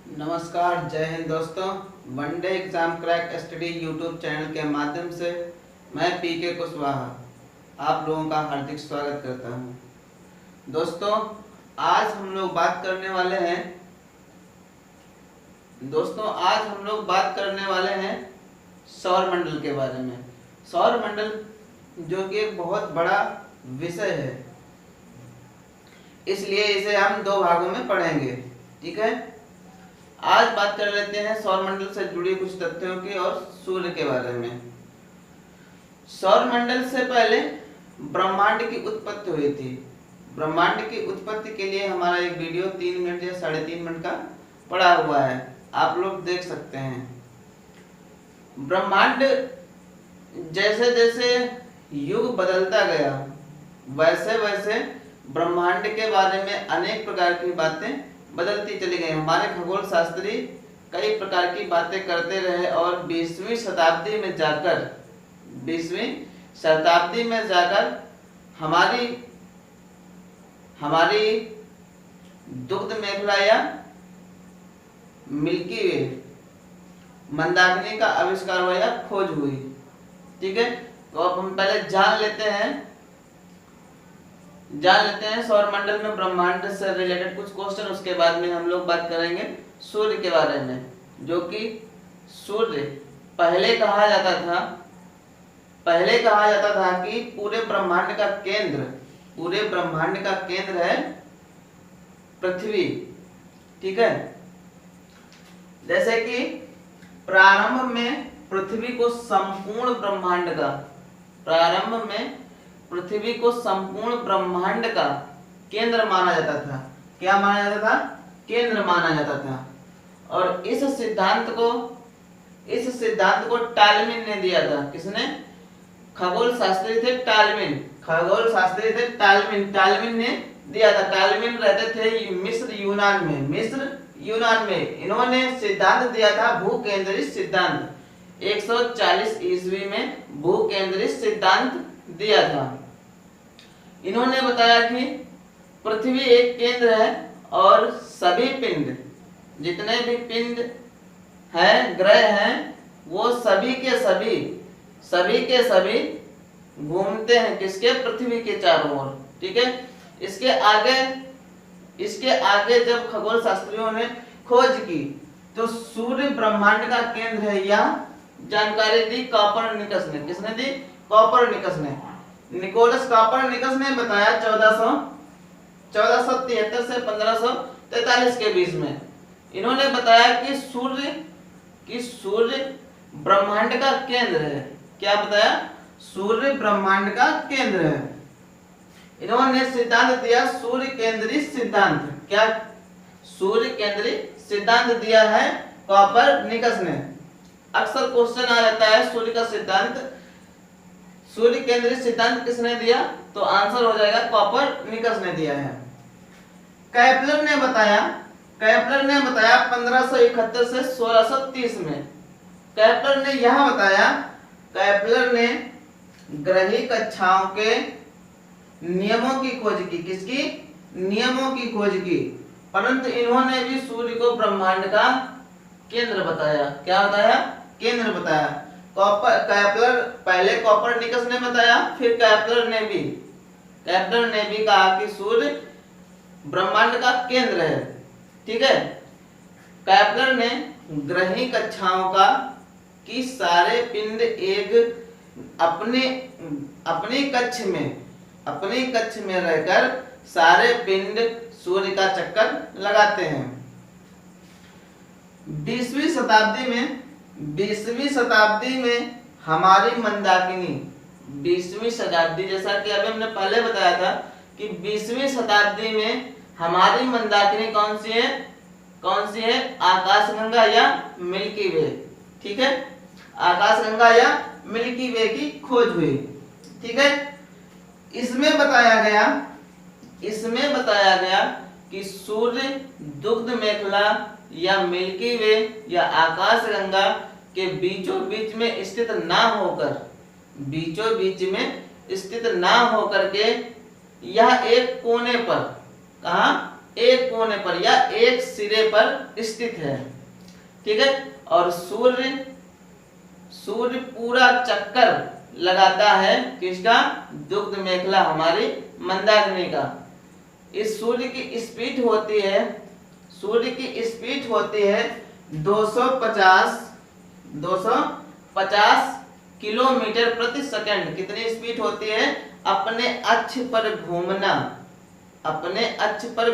नमस्कार, जय हिंद दोस्तों। One day exam crack study YouTube channel के माध्यम से मैं पीके कुशवाहा आप लोगों का हार्दिक स्वागत करता हूं। दोस्तों, आज हम लोग बात करने वाले हैं सौर मंडल के बारे में। सौर मंडल जो कि एक बहुत बड़ा विषय है, इसलिए इसे हम दो भागों में पढ़ेंगे। ठीक है, आज बात कर लेते हैं सौर मंडल से जुड़ी कुछ तथ्यों की और सूर्य के बारे में। सौर मंडल से पहले ब्रह्मांड की उत्पत्ति हुई थी। ब्रह्मांड की उत्पत्ति के लिए हमारा एक वीडियो 3 मिनट या 3.5 मिनट का पड़ा हुआ है, आप लोग देख सकते हैं। ब्रह्मांड जैसे जैसे युग बदलता गया, वैसे वैसे ब्रह्मांड के बारे में अनेक प्रकार की बातें बदलती चली गई। हमारे खगोल शास्त्री कई प्रकार की बातें करते रहे और 20वीं शताब्दी में जाकर हमारी दुग्ध मेखला या मिल्की वे मंदाकिनी का आविष्कार हुआ या खोज हुई। ठीक है, तो अब हम पहले जान लेते हैं सौर मंडल में ब्रह्मांड से रिलेटेड कुछ क्वेश्चन। उसके बाद में हम लोग बात करेंगे सूर्य के बारे में, जो कि सूर्य पहले कहा जाता था कि पूरे ब्रह्मांड का केंद्र है पृथ्वी। ठीक है, जैसे कि प्रारंभ में पृथ्वी को संपूर्ण ब्रह्मांड का केंद्र माना जाता था। क्या माना जाता था? केंद्र माना जाता था। और इस सिद्धांत को टालमिन ने दिया था। किसने? खगोल शास्त्री थे टालमिन ने दिया था। टालमिन रहते थे मिस्र यूनान में। इन्होंने सिद्धांत दिया था भूकेंद्रित सिद्धांत। 140 ईस्वी में भूकेंद्रित सिद्धांत दिया था। इन्होंने बताया कि पृथ्वी एक केंद्र है और सभी पिंड, जितने भी पिंड हैं, ग्रह हैं, वो सभी के सभी घूमते हैं किसके? पृथ्वी के चारों ओर। ठीक है, इसके आगे जब खगोल शास्त्रियों ने खोज की तो सूर्य ब्रह्मांड का केंद्र है, यह जानकारी दी कॉपरनिकस ने। किसने दी? कॉपरनिकस ने। निकोलस कॉपरनिकस ने बताया 1473 से 1543 के बीच में। इन्होंने बताया कि सूर्य ब्रह्मांड का केंद्र है। क्या बताया? सूर्य ब्रह्मांड का केंद्र है। इन्होंने सिद्धांत दिया सूर्य केंद्रित सिद्धांत। क्या? सूर्य केंद्रित सिद्धांत दिया है कॉपरनिकस ने। अक्सर क्वेश्चन आ जाता है सूर्य केंद्रित सिद्धांत किसने दिया? तो आंसर हो जाएगा कॉपरनिकस ने दिया है। केपलर ने बताया 1571 से 1630 में। केपलर ने ग्रही कक्षाओं के नियमों की खोज की। किसकी? नियमों की खोज की। परंतु इन्होंने भी सूर्य को ब्रह्मांड का केंद्र बताया। क्या बताया? केंद्र बताया। पहले कॉपरनिकस ने बताया, फिर केपलर ने भी कहा कि सूर्य ब्रह्मांड का केंद्र है। ठीक है, केपलर ने ग्रही कक्षाओं का कि सारे पिंड एक अपनी कक्ष में रहकर सारे पिंड सूर्य का चक्कर लगाते हैं। 20वीं शताब्दी में हमारी मंदाकिनी 20वीं शताब्दी, जैसा कि अभी हमने पहले बताया था कि 20वीं शताब्दी में हमारी मंदाकिनी कौन सी है? आकाशगंगा या मिल्की वे। ठीक है, आकाशगंगा या मिल्की वे की खोज हुई। ठीक है, इसमें बताया गया कि सूर्य दुग्ध मेखला या मिल्की वे या आकाशगंगा के बीचों बीच में स्थित ना होकर के यह एक कोने पर, कहा? एक कोने पर या एक सिरे पर स्थित है। ठीक है, और सूर्य पूरा चक्कर लगाता है किसका? दुग्ध मेखला हमारी मंदाकिनी का। इस सूर्य की स्पीड होती है 250 किलोमीटर प्रति सेकंड। कितनी स्पीड होती है? अपने अक्ष पर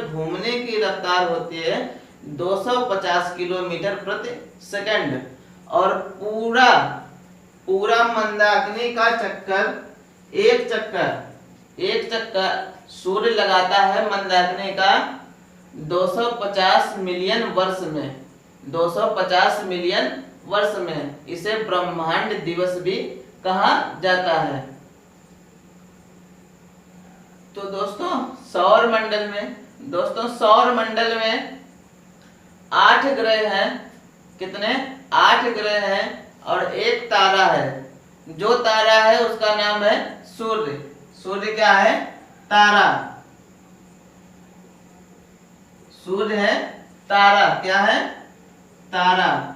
घूमने की रफ्तार होती है 250 किलोमीटर प्रति सेकंड। और पूरा मंदाकिनी का एक चक्कर सूर्य लगाता है मंदाकिनी का 250 मिलियन वर्ष में। 250 मिलियन वर्ष में इसे ब्रह्मांड दिवस भी कहा जाता है। तो दोस्तों सौर मंडल में 8 ग्रह हैं। कितने? 8 ग्रह हैं और एक तारा है। जो तारा है उसका नाम है सूर्य। सूर्य क्या है? तारा। सूर्य है तारा। क्या है? तारा।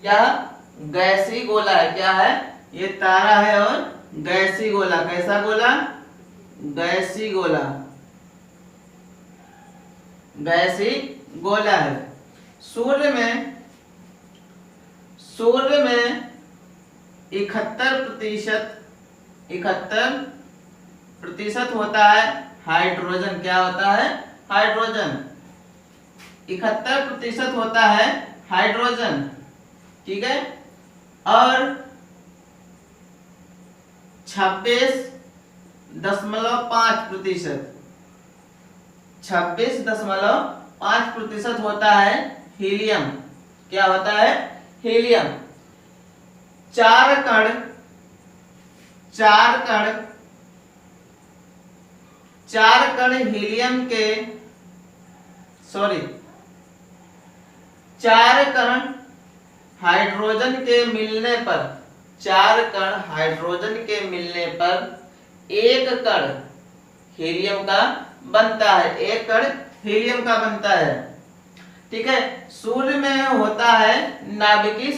यह गैसीय गोला है। क्या है? ये तारा है और गैसीय गोला। कैसा गोला? गैसीय गोला। गैसीय गोला है। सूर्य में 71% होता है हाइड्रोजन। क्या होता है? हाइड्रोजन। 71% होता है हाइड्रोजन। ठीक है, और 26.5% 26.5% होता है हीलियम। क्या होता है? हीलियम। चार कण हीलियम के चार कण हाइड्रोजन के मिलने पर एक कण हीलियम का बनता है। ठीक है, सूर्य में होता है नाभिकीय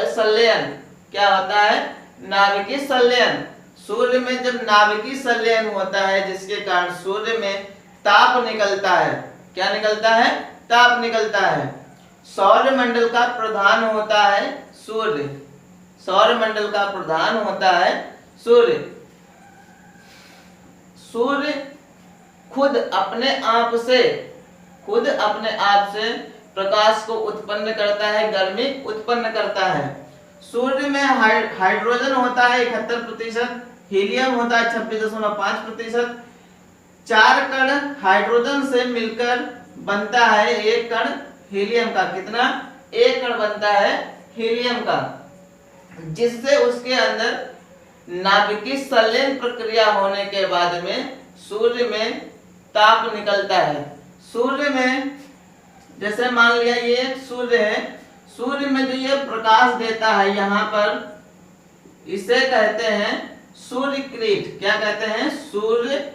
संलयन। क्या होता है? नाभिकीय संलयन। सूर्य में जब नाभिकीय संलयन होता है जिसके कारण सूर्य में ताप निकलता है। क्या निकलता है? ताप निकलता है। सौरमंडल का प्रधान होता है सूर्य। सूर्य खुद अपने आप से प्रकाश को उत्पन्न करता है, गर्मी उत्पन्न करता है। सूर्य में हाइड्रोजन होता है 71%, हीलियम होता है 26.5%। 4 कण हाइड्रोजन से मिलकर बनता है एक कण हीलियम का। कितना? एक कण बनता है हीलियम का, जिससे उसके अंदर नाभिकीय संलयन प्रक्रिया होने के बाद में सूर्य में ताप निकलता है। सूर्य में जैसे मान लिया ये सूर्य है, सूर्य में जो ये प्रकाश देता है यहाँ पर, इसे कहते हैं सूर्यकृत। क्या कहते हैं? सूर्यकृत।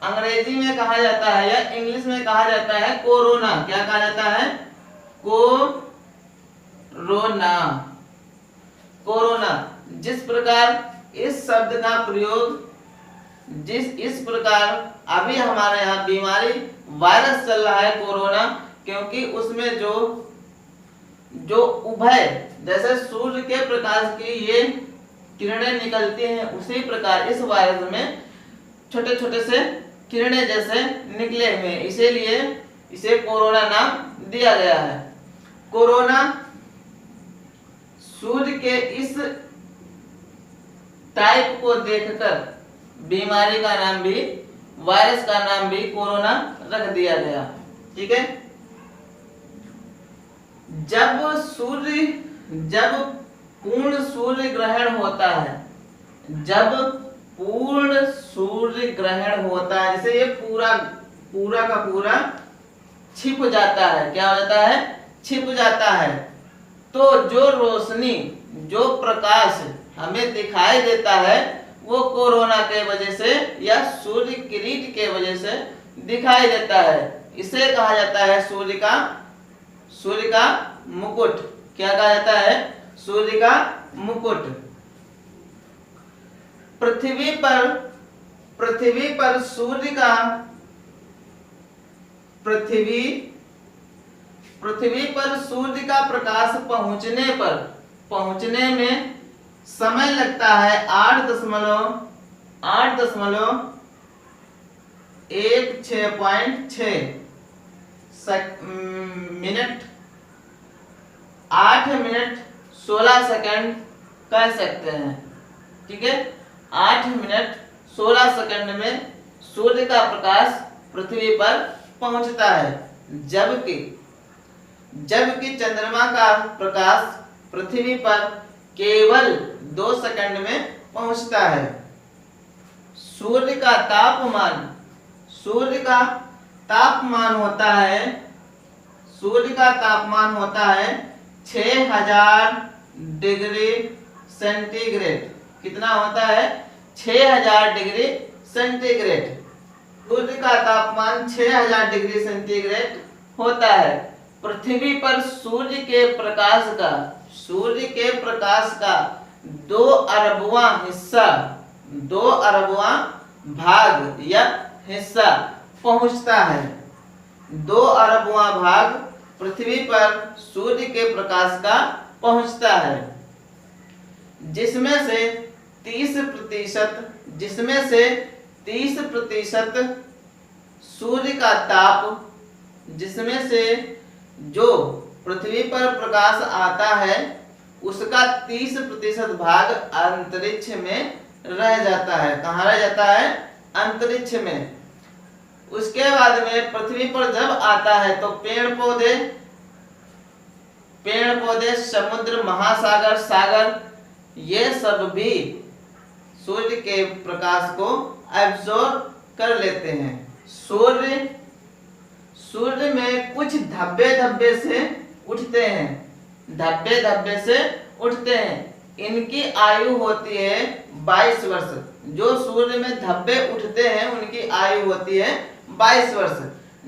अंग्रेजी में कहा जाता है या इंग्लिश में कहा जाता है कोरोना। क्या कहा जाता है? कोरोना। जिस प्रकार इस शब्द का प्रयोग इस प्रकार अभी हमारे यहाँ बीमारी वायरस चल रहा है कोरोना, क्योंकि उसमें जो उभय जैसे सूर्य के प्रकाश की ये किरणें निकलती हैं, उसी प्रकार इस वायरस में छोटे छोटे से किरणें जैसे निकले हुए, इसीलिए इसे कोरोना नाम दिया गया है। कोरोना सूर्य के इस टाइप को देखकर बीमारी का नाम भी, वायरस का नाम भी कोरोना रख दिया गया। ठीक है, जब पूर्ण सूर्य ग्रहण होता है, जैसे ये पूरा का पूरा छिप जाता है। क्या हो जाता है? छिप जाता है। तो जो रोशनी, जो प्रकाश हमें दिखाई देता है वो कोरोना के वजह से या सूर्य किरीट के वजह से दिखाई देता है। इसे कहा जाता है सूर्य का मुकुट। क्या कहा जाता है? सूर्य का मुकुट। पृथ्वी पर सूर्य का प्रकाश पहुंचने में समय लगता है 8.16 मिनट, 8 मिनट 16 सेकंड कह सकते हैं। ठीक है, 8 मिनट 16 सेकंड में सूर्य का प्रकाश पृथ्वी पर पहुंचता है, जबकि चंद्रमा का प्रकाश पृथ्वी पर केवल 2 सेकंड में पहुंचता है। सूर्य का तापमान होता है 6000 डिग्री सेंटीग्रेड। कितना होता है? 6000 डिग्री सेंटीग्रेड। सूर्य का तापमान 6000 डिग्री सेंटीग्रेड होता है। पृथ्वी पर सूर्य के प्रकाश का 2 अरबवां भाग या हिस्सा पहुंचता है। 2 अरबवां भाग पृथ्वी पर सूर्य के प्रकाश का पहुंचता है, जिसमें से 30% सूर्य का ताप, जिसमें से जो पृथ्वी पर प्रकाश आता है उसका 30% भाग अंतरिक्ष में रह जाता है। कहाँ रह जाता है? अंतरिक्ष में। उसके बाद में पृथ्वी पर जब आता है तो पेड़ पौधे, समुद्र, महासागर, सागर, ये सब भी सूर्य के प्रकाश को एब्जॉर्ब कर लेते हैं। सूर्य में कुछ धब्बे से उठते हैं। इनकी आयु होती है 22 वर्ष। जो सूर्य में धब्बे उठते हैं उनकी आयु होती है 22 वर्ष।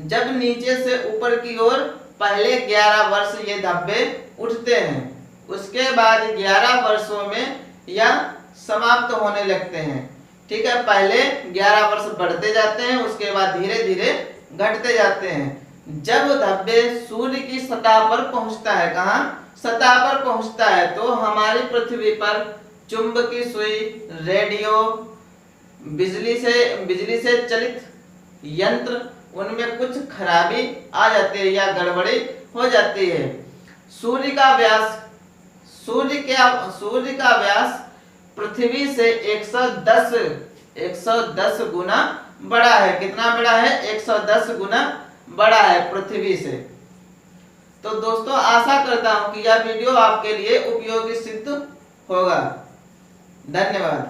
जब नीचे से ऊपर की ओर पहले 11 वर्ष ये धब्बे उठते हैं, उसके बाद 11 वर्षों में यह समाप्त होने लगते हैं। ठीक है, पहले 11 वर्ष बढ़ते जाते हैं, उसके बाद धीरे धीरे घटते जाते हैं। जब धब्बे सूर्य की सतह पर पहुंचता है, कहाँ? सतह पर पहुंचता है, तो हमारी पृथ्वी पर चुंबकीय सुई, रेडियो, बिजली से चलित यंत्र, उनमें कुछ खराबी आ जाती है या गड़बड़ी हो जाती है। सूर्य का व्यास पृथ्वी से 110 गुना बड़ा है। कितना बड़ा है? 110 गुना बड़ा है पृथ्वी से। तो दोस्तों, आशा करता हूं कि यह वीडियो आपके लिए उपयोगी सिद्ध होगा। धन्यवाद।